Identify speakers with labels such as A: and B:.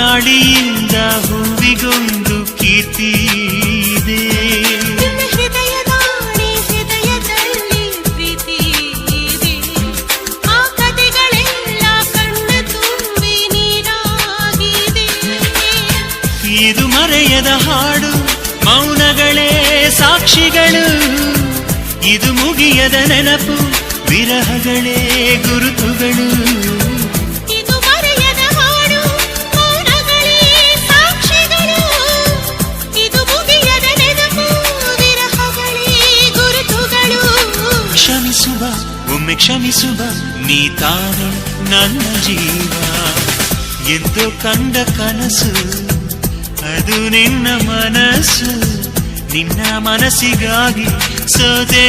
A: ಗಾಳಿಯಿಂದ ಹೂವಿಗೊಂದು ಕೀರ್ತಿ ಇದೆ.
B: ಹೃದಯದಲ್ಲಿ ಪ್ರೀತಿ ಇದೆ. ಆ ಕಥೆಗಳೆಲ್ಲ ಕಣ್ಣ ತುಂಬಿ ನೀರಾಗಿದೆ.
A: ಇದು ಮರೆಯದ ಹಾಡು, ಮೌನಗಳೇ ಸಾಕ್ಷಿಗಳು. ಇದು ಮುಗಿಯದ ನೆನಪು, ವಿರಹಗಳೇ ಗುರುತುಗಳು.
B: ಇದು ಮರೆಯದ ಹಾಡು, ಮೌನಗಳೇ ಸಾಕ್ಷಿಗಳು. ಇದು ಮುಗಿಯದ ನೆನಪು, ವಿರಹಗಳೇ ಗುರುತುಗಳು.
A: ಕ್ಷಮಿಸುವ, ಒಮ್ಮೆ ಕ್ಷಮಿಸುವ, ನೀ ತಾನೆ ನನ್ನ ಜೀವ. ಎಂದು ಕಂಡ ಕನಸು ಅದು ನಿನ್ನ ಮನಸ್ಸು. ನಿನ್ನ ಮನಸ್ಸಿಗಾಗಿ ಸೋದೆ.